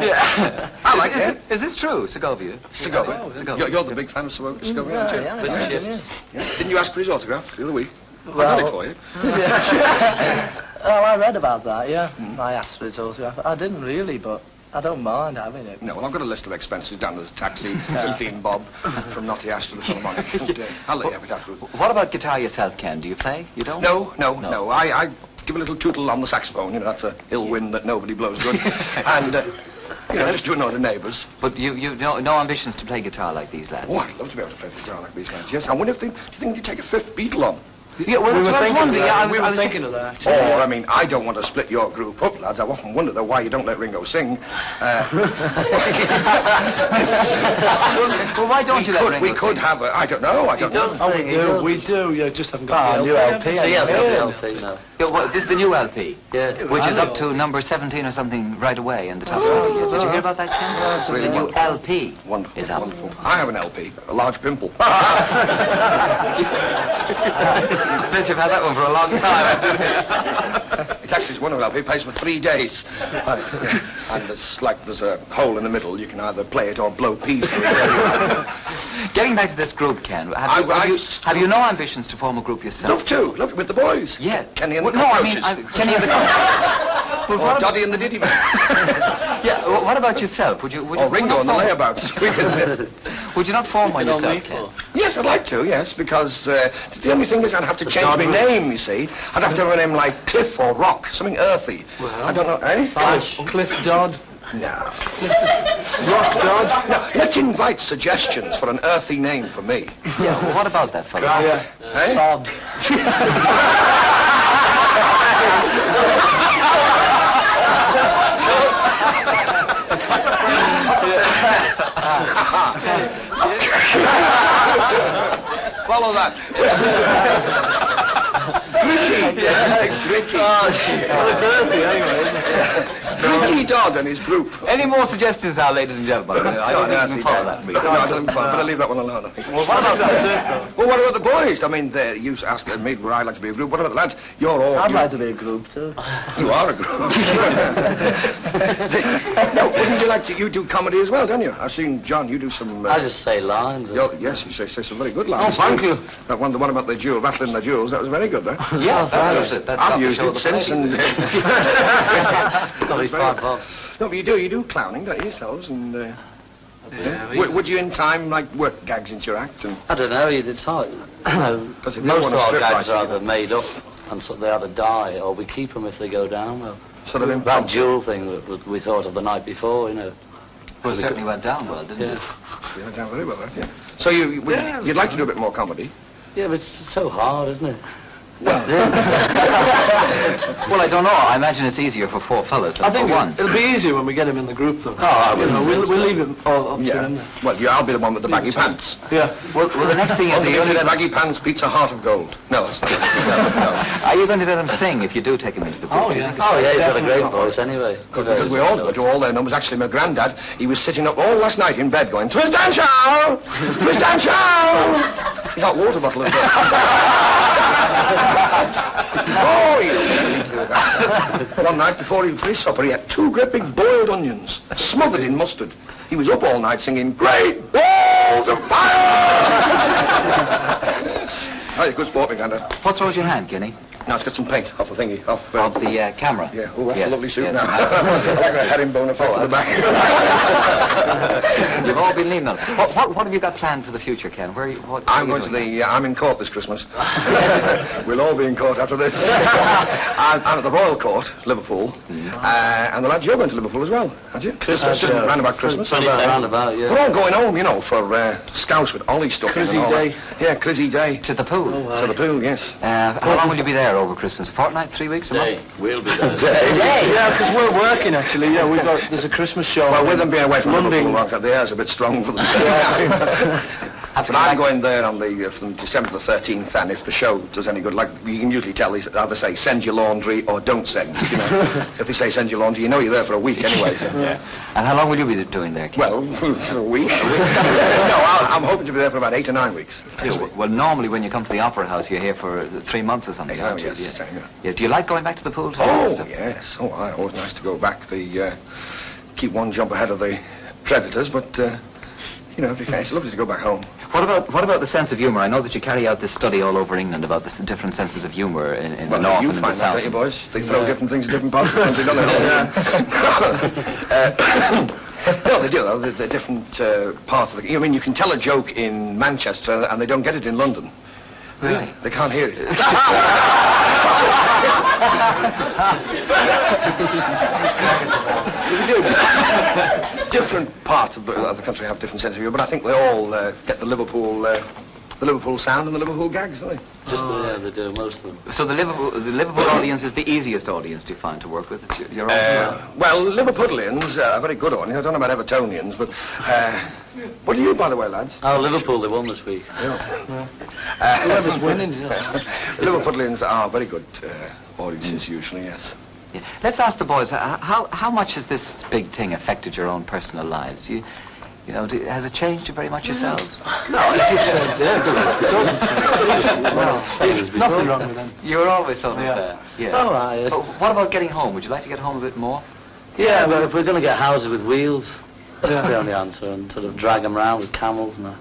Yeah. I like it. Is this true, Segovia? Segovia. You're the big fan of Segovia, aren't you? Yeah. Didn't you ask for his autograph the other week? Well, I got it for you. Oh, I read about that, yeah. I asked for his autograph. I didn't really, but I don't mind having it. No, well, I've got a list of expenses down as a taxi, 15 bob from Nottingham to the Philharmonic. I'll let you have it afterwards. What about guitar yourself, Ken? Do you play? You don't? No. I give a little tootle on the saxophone. You know, that's a ill wind that nobody blows good. And, just to annoy the neighbours. But you no ambitions to play guitar like these lads? Oh, I'd love to be able to play the guitar like these lads. Yes, I wonder if do you think you'd take a fifth Beatle on? Yeah, well, we were thinking of that. We were thinking of that. Or, I mean, I don't want to split your group up, lads. I've often wondered, though, why you don't let Ringo sing. Well, why don't you let Ringo We could sing? have a... I don't know. Oh, we do. You just haven't got new LP. Yeah, LP now. Yeah, well, this is the new LP, Yeah. which is up to number 17 or something right away in the top 40. Did you hear about that, Ken? It's really The new wonderful. LP Wonderful. is out. Wonderful. I have an LP, a large pimple. Bet you've had that one for a long time. It actually is one of LP. It plays for 3 days. And there's a hole in the middle. You can either play it or blow peas. Getting back to this group, Ken, have you no ambitions to form a group yourself? Love it with the boys. Yeah. Kenny and the No, I mean, Cockroaches. Kenny and the Cockroaches. Or Doddy and the Diddy Man. Yeah, what about yourself? Would you Or Ringo and the Layabouts. Would you not form one yourself, Ken? Yes, I'd like to, yes, because the only thing is I'd have to change my name, you see. I'd have to have a name like Cliff or Rock, something earthy. Well, I don't know, eh? Cliff Dodd. No. Rock Dodd. No, let's invite suggestions for an earthy name for me. Yeah, well, what about that, fellow? Eh? Sod. Follow that. Gritty. Gritty. Gritty Dodd and his group. Any more suggestions now, ladies and gentlemen? I don't think we can follow that. No, I don't but I'll leave that one alone, I think. Well, what about that? Well, what about the boys? I mean, you asked me where I like to be a group. What about the lads? You're all... I'd like to be a group, too. You are a group. No, wouldn't you like to... You do comedy as well, don't you? I've seen, John, you do some... I just say lines. Yes, you say some very good lines. Oh, thank you. The one about the jewel, rattling the jewels, that was very good, though. Yes, that was it. That's I've used it since, and... Probably $5. No, but you do clowning, don't you, yourselves, and... Would you in time, like, work gags into your act? And... I don't know, it's hard. Because if you Most want of to our strip gags right, are either made up and so they either die or we keep them if they go down. Well, sort of that impromptu. jewel thing that we thought of the night before, Well, it certainly went down well, didn't it? You went down very well, right? Yeah. So you'd like to do a bit more comedy? Yeah, but it's so hard, isn't it? Well, Well, I don't know. I imagine it's easier for 4 fellas than I think for one. it'll be easier when we get him in the group, though. We'll leave him all up to him. Well, I'll be the one with the baggy pants. Yeah. Well, the next thing is, Only baggy pants beats a heart of gold. No, that's not. No. are you going to let him sing if you do take him into the group? Oh, yeah. Oh, yeah, he's got a great voice anyway. Because we all do all their numbers. Actually, my granddad, he was sitting up all last night in bed going, "Twist and shout! Twist and shout!" He's got water bottle in bed. Oh, he did that. One night before he finished supper, he had 2 great big boiled onions, smothered in mustard. He was up all night singing, "Great balls of fire!" Oh, you're a good sport, my granddad. What's wrong with your hand, Kenny? Now, it's got some paint off the thingy, off the camera. Yeah, oh, that's Yes, a lovely suit yes. now. I like a herringbone effect at the back. You've all been leaning on it. What have you got planned for the future, Ken? I'm in court this Christmas. We'll all be in court after this. I'm at the Royal Court, Liverpool. And the lads, you're going to Liverpool as well, aren't you? Christmas, just round about Christmas. Roundabout, yeah. We're all going home, for Scouts with Ollie stuff. Crizzy Day. Yeah, Crizzy Day. To the pool. To the pool, yes. How long will you be there over Christmas? A fortnight, 3 weeks, a month? We'll be there. Yeah, because we're working, actually. Yeah, there's a Christmas show. Well, with them being away from Monday. Liverpool, the air's a bit strong for them. But I'm going there on the from December the 13th, and if the show does any good, like you can usually tell, they either say send your laundry or don't send. You know, if they say send your laundry, you know you're there for a week anyway. So. Yeah. And how long will you be doing there, Ken? Well, for a week. No, I'm hoping to be there for about 8 or 9 weeks. Yeah, well, normally when you come to the Opera House, you're here for 3 months or something, aren't you? Yes, Yeah. Do you like going back to the pool? Oh, yes. Oh, always nice to go back. Keep one jump ahead of the predators, but you know, it's lovely to go back home. What about the sense of humour? I know that you carry out this study all over England about the different senses of humour in the north and in the south. Well, you boys. They throw different things at different parts of the country, don't they? No, they do. The different parts of the... I mean, you can tell a joke in Manchester and they don't get it in London. Really? They can't hear it. Different parts of the country have different sense of humour, but I think they all get the Liverpool sound and the Liverpool gags, don't they? Yeah, they do, most of them. So the Liverpool audience is the easiest audience to find to work with. It's your own. Well, Liverpudlians are a very good audience. I don't know about Evertonians, but what are you, by the way, lads? Oh, Liverpool, they won this week. Whoever's winning, you know. Liverpudlians are very good audiences usually, yes. Yeah. Let's ask the boys, how much has this big thing affected your own personal lives? You know, has it changed you very much yourselves? No, it doesn't. Nothing wrong with them. You were always sort of yeah. All right. But what about getting home? Would you like to get home a bit more? Yeah, but if we're going to get houses with wheels, that's the only answer, and sort of drag them around with camels and that.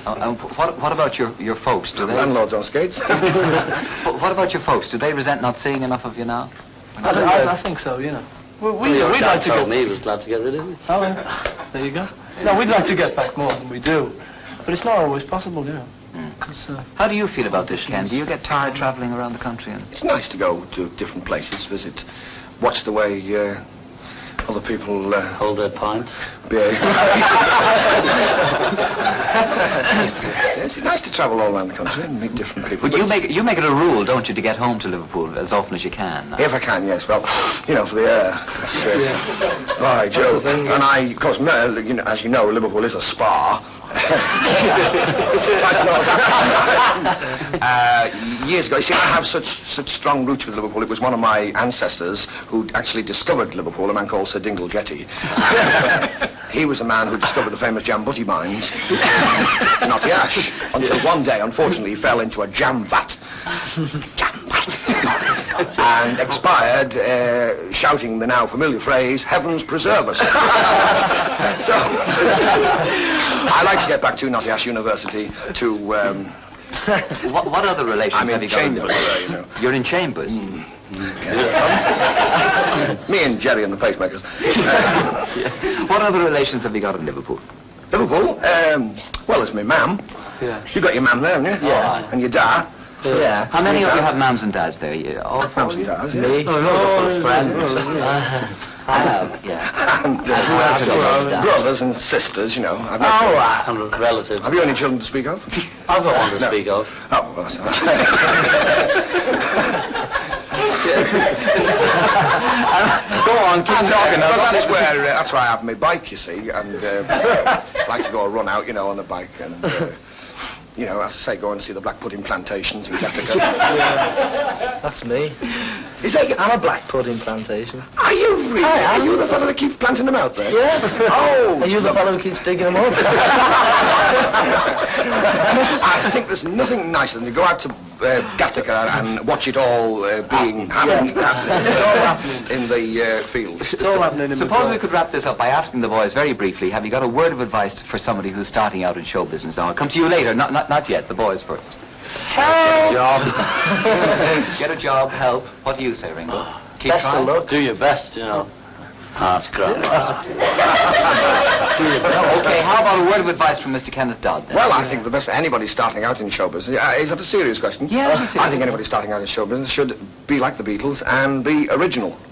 And what about your folks? Do they? Landlords on skates. What about your folks? Do they resent not seeing enough of you now? I think so, you know. We'd like to told go... me he was glad to get rid of me. Oh, yeah. There you go. No, we'd like to get back more than we do. But it's not always possible, you know. How do you feel about this, Ken? Do you get tired travelling around the country? It's nice to go to different places, visit, watch the way other people Hold their pints. behave. Yes, it's nice to travel all around the country and meet different people. But you make it a rule, don't you, to get home to Liverpool as often as you can? If I can, yes. Well, you know, for the air. Right, Joe. And I, of course, you know, as you know, Liverpool is a spa. Years ago, you see, I have such strong roots with Liverpool. It was one of my ancestors who actually discovered Liverpool, a man called Sir Dingle Jetty. He was the man who discovered the famous Jambutty mines, not the ash, until one day, unfortunately, he fell into a jam vat. And expired, shouting the now familiar phrase, "Heavens preserve us." So, I like to get back to Nottingham University to... What other relations I'm have in you got? Chambers, you know. You're in Chambers? Me and Jerry and the pacemakers. What other relations have you got in Liverpool? Liverpool? Well, there's my mam. Yeah. You got your mam there, haven't you? Yeah. And your dad. Yeah. How many of you have mums and dads there? All Mums and dads, yeah. Me? Friends. I have, yeah. And brothers and sisters, you know. I've got And relatives. Have you any children to speak of? I've got one to speak of. Oh, well, that's Go on, keep talking. That's where I have my bike, you see, and like to go a run out, you know, on the bike, and you know, as I say, go and see the black pudding plantations in Gattaca. That's me. Is that I'm a black pudding plantation. Are you really? Are you the fellow that keeps planting them out there? Yeah. Oh! Are you the fellow who keeps digging them up? I think there's nothing nicer than to go out to Gattaca and watch it all happening in the fields. It's all happening in the Suppose we could wrap this up by asking the boys very briefly, have you got a word of advice for somebody who's starting out in show business? Now, I'll come to you later, not yet, the boys first. Help! Get a job. Get a job, help. What do you say, Ringo? Keep Best trying. of luck. Do your best, you know. That's great. Okay, how about a word of advice from Mr. Kenneth Dodd, then? Well, I think the best anybody starting out in show business, is that a serious question? Yeah, it's a serious I think anybody starting out in show business should be like the Beatles and be original.